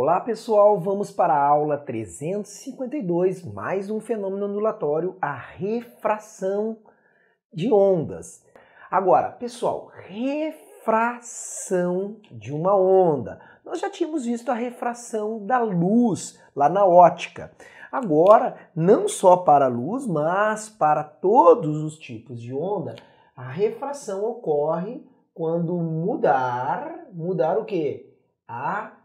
Olá pessoal, vamos para a aula 352, mais um fenômeno ondulatório, a refração de ondas. Agora, pessoal, refração de uma onda. Nós já tínhamos visto a refração da luz lá na ótica. Agora, não só para a luz, mas para todos os tipos de onda, a refração ocorre quando mudar o quê? A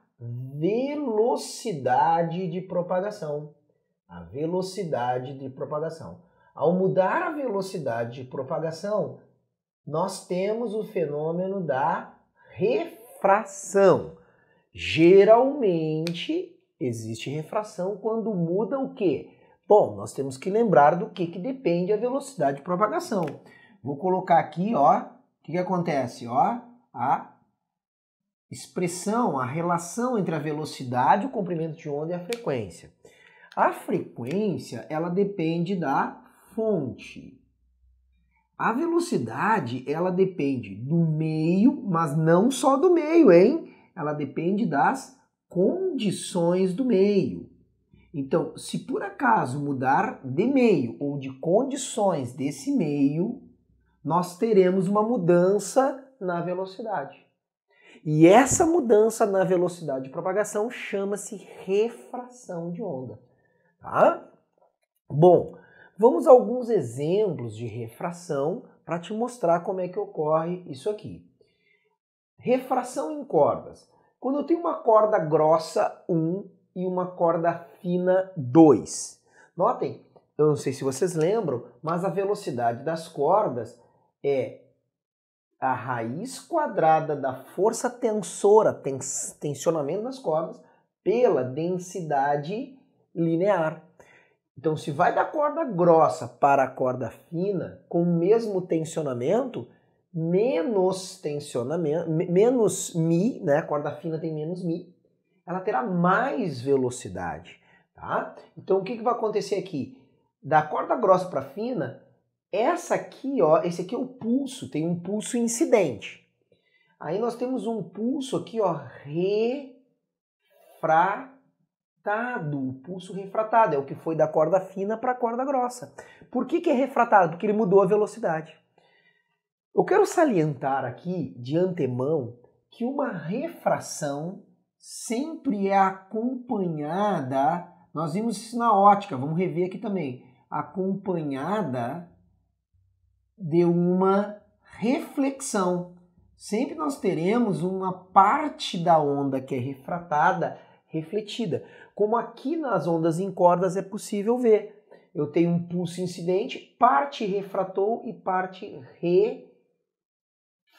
velocidade de propagação. A velocidade de propagação. Ao mudar a velocidade de propagação, nós temos o fenômeno da refração. Geralmente, existe refração quando muda o quê? Bom, nós temos que lembrar do que depende a velocidade de propagação. Vou colocar aqui, ó, o que acontece? Ó, a expressão, a relação entre a velocidade, o comprimento de onda e a frequência. A frequência, ela depende da fonte. A velocidade, ela depende do meio, mas não só do meio, hein? Ela depende das condições do meio. Então, se por acaso mudar de meio ou de condições desse meio, nós teremos uma mudança na velocidade. E essa mudança na velocidade de propagação chama-se refração de onda. Tá? Bom, vamos a alguns exemplos de refração para te mostrar como é que ocorre isso aqui. Refração em cordas. Quando eu tenho uma corda grossa 1 e uma corda fina 2. Notem, eu não sei se vocês lembram, mas a velocidade das cordas é a raiz quadrada da força tensora, tensionamento das cordas, pela densidade linear. Então, se vai da corda grossa para a corda fina, com o mesmo tensionamento, menos μ, né? A corda fina tem menos μ, ela terá mais velocidade. Tá? Então, o que vai acontecer aqui? Da corda grossa para a fina, essa aqui, ó, esse aqui é o pulso, tem um pulso incidente. Aí nós temos um pulso aqui, ó, refratado. O pulso refratado é o que foi da corda fina para a corda grossa. Por que é refratado? Porque ele mudou a velocidade. Eu quero salientar aqui, de antemão, que uma refração sempre é acompanhada, nós vimos isso na ótica, vamos rever aqui também, acompanhada de uma reflexão. Sempre nós teremos uma parte da onda que é refratada, refletida. Como aqui nas ondas em cordas é possível ver. Eu tenho um pulso incidente, parte refratou e parte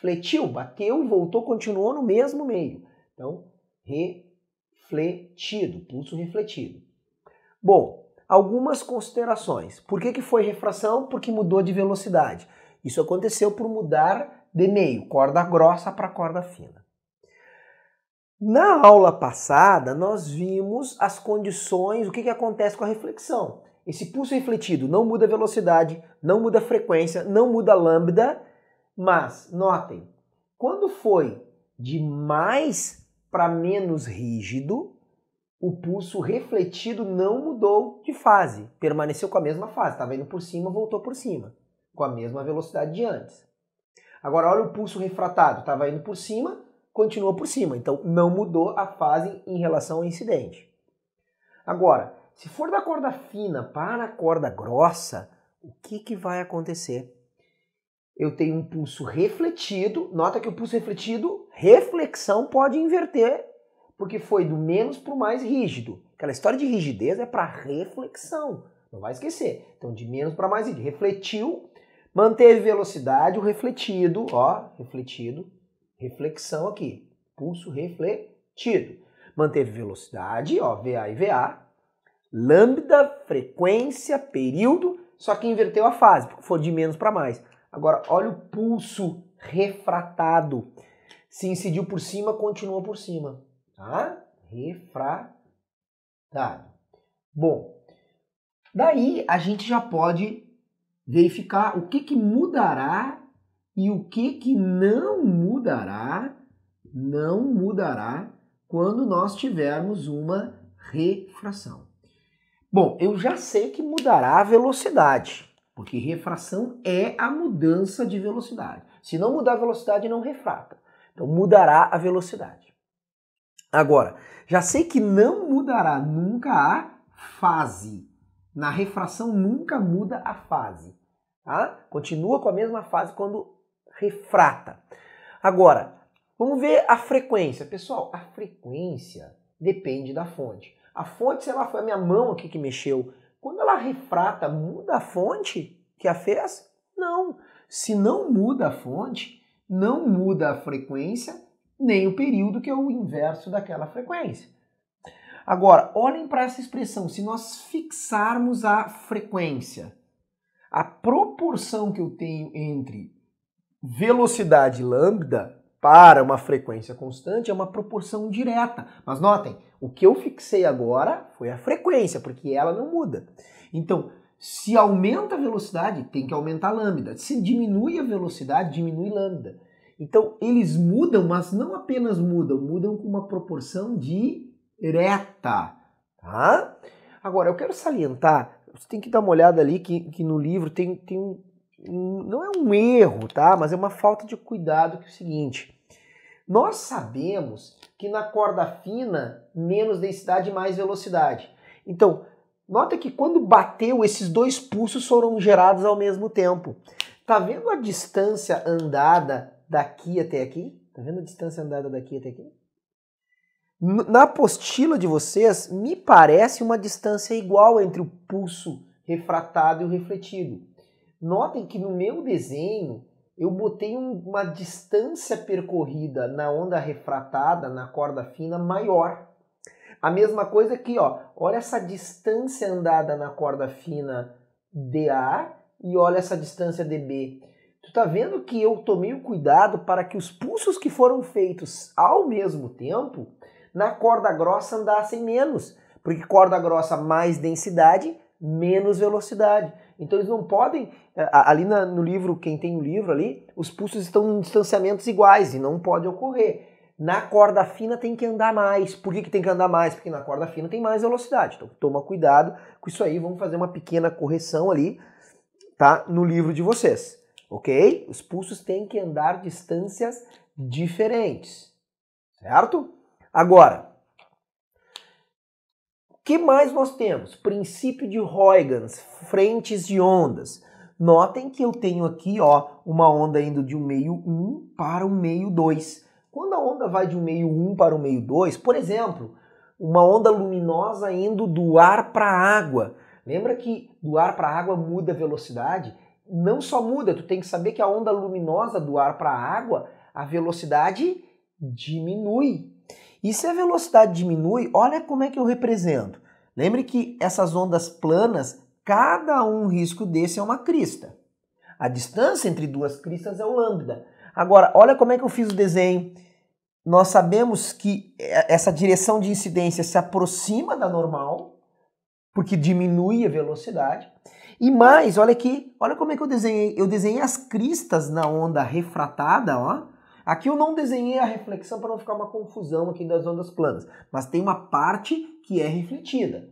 refletiu. Bateu, voltou, continuou no mesmo meio. Então, refletido, pulso refletido. Bom, algumas considerações. Por que foi refração? Porque mudou de velocidade. Isso aconteceu por mudar de meio, corda grossa para corda fina. Na aula passada, nós vimos as condições, o que acontece com a reflexão. Esse pulso refletido não muda a velocidade, não muda a frequência, não muda a lambda, mas, notem, quando foi de mais para menos rígido, o pulso refletido não mudou de fase, permaneceu com a mesma fase, estava indo por cima, voltou por cima, com a mesma velocidade de antes. Agora olha o pulso refratado, estava indo por cima, continua por cima, então não mudou a fase em relação ao incidente. Agora, se for da corda fina para a corda grossa, o que vai acontecer? Eu tenho um pulso refletido, nota que o pulso refletido, reflexão pode inverter, porque foi do menos para o mais rígido. Aquela história de rigidez é para reflexão, não vai esquecer. Então, de menos para mais rígido. Refletiu, manteve velocidade, o refletido, ó, refletido, reflexão aqui, pulso refletido. Manteve velocidade, ó, VA e VA, lambda, frequência, período, só que inverteu a fase, porque foi de menos para mais. Agora, olha o pulso refratado. Se incidiu por cima, continuou por cima. Tá? Refratado. Bom, daí a gente já pode verificar o que mudará e o que não mudará quando nós tivermos uma refração. Bom, eu já sei que mudará a velocidade, porque refração é a mudança de velocidade. Se não mudar a velocidade, não refrata. Então mudará a velocidade. Agora, já sei que não mudará nunca a fase. Na refração nunca muda a fase. Tá? Continua com a mesma fase quando refrata. Agora, vamos ver a frequência. Pessoal, a frequência depende da fonte. A fonte, sei lá, foi a minha mão aqui que mexeu. Quando ela refrata, muda a fonte que a fez? Não. Se não muda a fonte, não muda a frequência, nem o período, que é o inverso daquela frequência. Agora, olhem para essa expressão. Se nós fixarmos a frequência, a proporção que eu tenho entre velocidade lambda para uma frequência constante é uma proporção direta. Mas notem, o que eu fixei agora foi a frequência, porque ela não muda. Então, se aumenta a velocidade, tem que aumentar a lambda. Se diminui a velocidade, diminui lambda. Então, eles mudam, mas não apenas mudam, mudam com uma proporção direta. Tá? Agora, eu quero salientar, você tem que dar uma olhada ali que no livro tem não é um erro, tá? Mas é uma falta de cuidado, que é o seguinte. Nós sabemos que na corda fina, menos densidade, mais velocidade. Então, nota que quando bateu, esses dois pulsos foram gerados ao mesmo tempo. Tá vendo a distância andada daqui até aqui? Tá vendo a distância andada daqui até aqui? Na apostila de vocês, me parece uma distância igual entre o pulso refratado e o refletido. Notem que no meu desenho, eu botei uma distância percorrida na onda refratada, na corda fina, maior. A mesma coisa aqui, ó. Olha essa distância andada na corda fina DA e olha essa distância DB. Tu tá vendo que eu tomei o cuidado para que os pulsos que foram feitos ao mesmo tempo, na corda grossa andassem menos. Porque corda grossa mais densidade, menos velocidade. Então eles não podem, ali no livro, quem tem o livro ali, os pulsos estão em distanciamentos iguais e não pode ocorrer. Na corda fina tem que andar mais. Por que tem que andar mais? Porque na corda fina tem mais velocidade. Então toma cuidado com isso aí, vamos fazer uma pequena correção ali, tá? No livro de vocês, ok? Os pulsos têm que andar distâncias diferentes, certo? Agora, o que mais nós temos? Princípio de Huygens, frentes de ondas. Notem que eu tenho aqui, ó, uma onda indo de um meio 1 para um meio 2. Quando a onda vai de um meio 1 para um meio 2, por exemplo, uma onda luminosa indo do ar para a água. Lembra que do ar para a água muda a velocidade? Não só muda, tu tem que saber que a onda luminosa do ar para a água, a velocidade diminui. E se a velocidade diminui, olha como é que eu represento. Lembre que essas ondas planas, cada um risco desse é uma crista. A distância entre duas cristas é o lambda. Agora, olha como é que eu fiz o desenho. Nós sabemos que essa direção de incidência se aproxima da normal, porque diminui a velocidade. E mais, olha aqui, olha como é que eu desenhei. Eu desenhei as cristas na onda refratada, ó. Aqui eu não desenhei a reflexão para não ficar uma confusão aqui das ondas planas, mas tem uma parte que é refletida.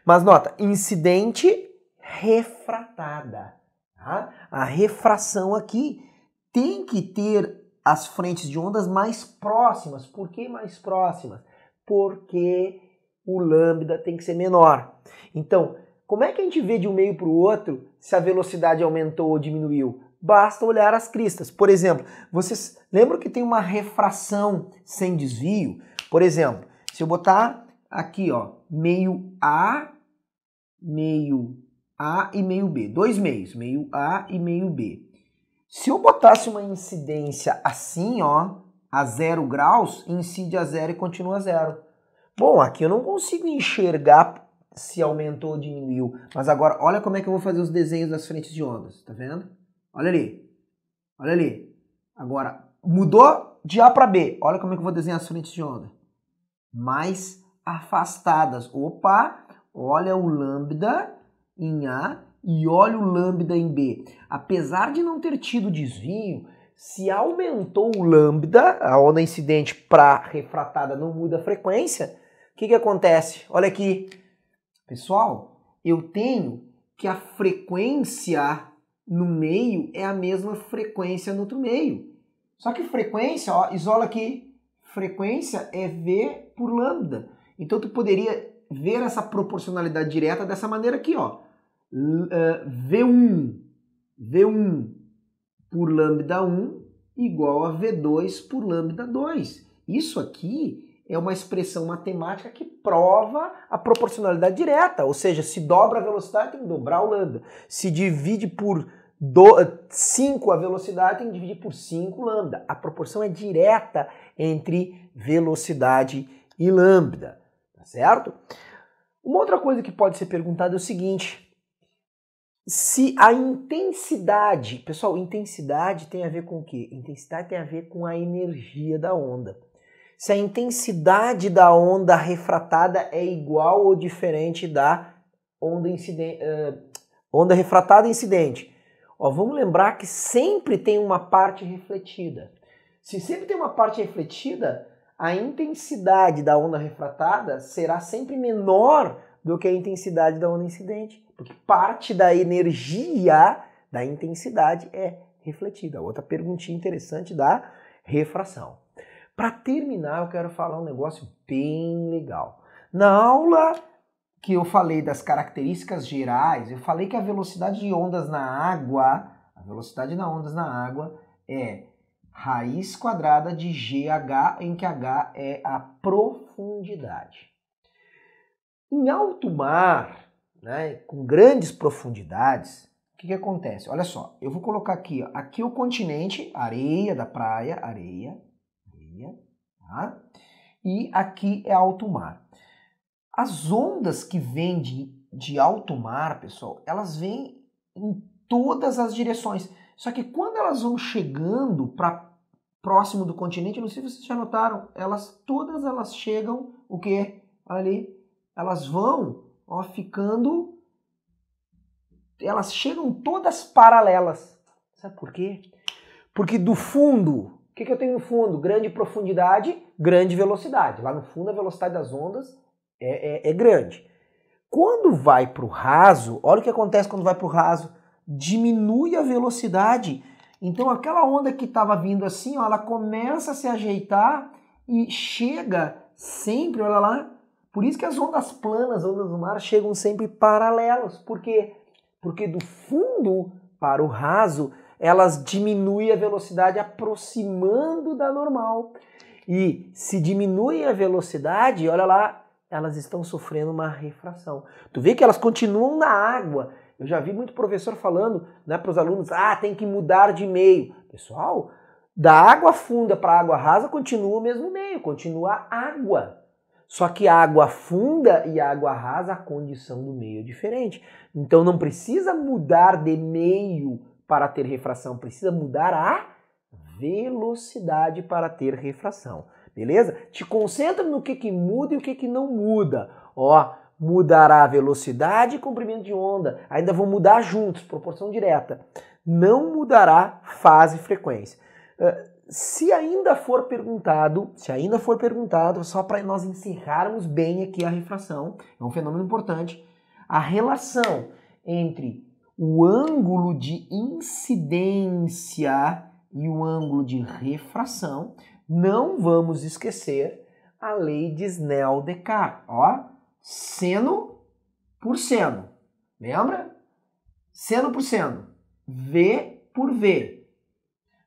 Mas nota, incidente refratada. Tá? A refração aqui tem que ter as frentes de ondas mais próximas. Por que mais próximas? Porque o lambda tem que ser menor. Então, como é que a gente vê de um meio para o outro se a velocidade aumentou ou diminuiu? Basta olhar as cristas. Por exemplo, vocês lembram que tem uma refração sem desvio? Por exemplo, se eu botar aqui, ó, meio A e meio B. Dois meios, meio A e meio B. Se eu botasse uma incidência assim, ó, a 0 graus, incide a 0 e continua a 0. Bom, aqui eu não consigo enxergar se aumentou ou diminuiu. Mas agora, olha como é que eu vou fazer os desenhos das frentes de ondas. Tá vendo? Olha ali. Olha ali. Agora, mudou de A para B. Olha como é que eu vou desenhar as frentes de onda. Mais afastadas. Opa! Olha o lambda em A e olha o lambda em B. Apesar de não ter tido desvio, Se aumentou o lambda, a onda incidente para refratada não muda a frequência, o que acontece? Olha aqui, pessoal, eu tenho que a frequência no meio é a mesma frequência no outro meio. Só que frequência, ó, isola aqui, frequência é V por lambda. Então tu poderia ver essa proporcionalidade direta dessa maneira aqui, ó. V1 por lambda 1 igual a V2 por lambda 2. Isso aqui é uma expressão matemática que prova a proporcionalidade direta, ou seja, se dobra a velocidade tem que dobrar o lambda. Se divide por 5 a velocidade tem que dividir por 5 lambda. A proporção é direta entre velocidade e lambda, tá certo? Uma outra coisa que pode ser perguntada é o seguinte: se a intensidade, pessoal, intensidade tem a ver com o quê? Intensidade tem a ver com a energia da onda. Se a intensidade da onda refratada é igual ou diferente da onda refratada incidente. Ó, vamos lembrar que sempre tem uma parte refletida. Se sempre tem uma parte refletida, a intensidade da onda refratada será sempre menor do que a intensidade da onda incidente, porque parte da energia da intensidade é refletida. Outra perguntinha interessante da refração. Para terminar, eu quero falar um negócio bem legal. Na aula que eu falei das características gerais, eu falei que a velocidade de ondas na água, é raiz quadrada de GH, em que H é a profundidade. Em alto mar, né, com grandes profundidades, o que acontece? Olha só, eu vou colocar aqui, ó, aqui o continente, areia da praia, areia, tá? E aqui é alto mar. As ondas que vêm de alto mar, pessoal, elas vêm em todas as direções. Só que quando elas vão chegando para próximo do continente, não sei se vocês já notaram, todas elas chegam, o quê? Ali, elas vão, ó, ficando, elas chegam todas paralelas. Sabe por quê? Porque do fundo, o que eu tenho no fundo? Grande profundidade, grande velocidade. Lá no fundo a velocidade das ondas é grande. Quando vai para o raso, olha o que acontece quando vai para o raso. Diminui a velocidade. Então aquela onda que estava vindo assim, ó, ela começa a se ajeitar e chega sempre, olha lá. Por isso que as ondas planas, as ondas do mar, chegam sempre paralelas. Por quê? Porque do fundo para o raso, elas diminuem a velocidade aproximando da normal. E se diminui a velocidade, olha lá, elas estão sofrendo uma refração. Tu vê que elas continuam na água. Eu já vi muito professor falando, né, para os alunos, tem que mudar de meio. Pessoal, da água funda para a água rasa continua o mesmo meio, continua água. Só que a água funda e a água rasa, a condição do meio é diferente. Então não precisa mudar de meio para ter refração, precisa mudar a velocidade para ter refração. Beleza? Te concentra no que muda e o que não muda. Ó, mudará a velocidade e comprimento de onda. Ainda vão mudar juntos, proporção direta. Não mudará fase e frequência. Se ainda for perguntado, só para nós encerrarmos bem aqui a refração, é um fenômeno importante, a relação entre o ângulo de incidência e o ângulo de refração, não vamos esquecer a lei de Snell-Descartes. Ó, seno por seno. Lembra? Seno por seno. V por V.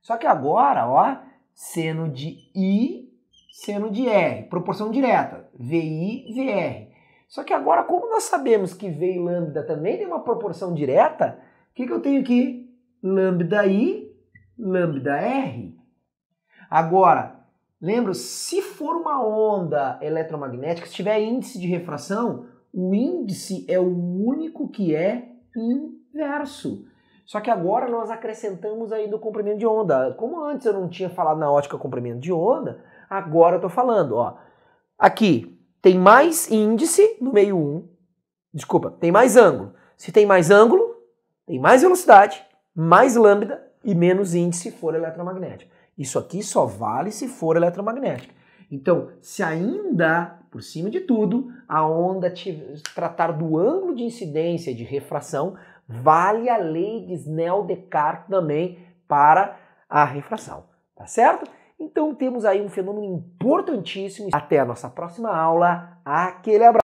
Só que agora, ó, seno de I, seno de R. Proporção direta. VI, VR. Só que agora, como nós sabemos que V e lambda também tem uma proporção direta, o que eu tenho aqui? Lambda I, lambda R. Agora, lembra, se for uma onda eletromagnética, se tiver índice de refração, o índice é o único que é inverso. Só que agora nós acrescentamos aí do comprimento de onda. Como antes eu não tinha falado na ótica comprimento de onda, agora eu estou falando, ó. Aqui tem mais índice no meio 1. Desculpa, tem mais ângulo. Se tem mais ângulo, tem mais velocidade, mais lambda, e menos índice se for eletromagnética. Isso aqui só vale se for eletromagnética. Então, se ainda, por cima de tudo, a onda tratar do ângulo de incidência e de refração, vale a lei de Snell-Descartes também para a refração, tá certo? Então temos aí um fenômeno importantíssimo. Até a nossa próxima aula. Aquele abraço!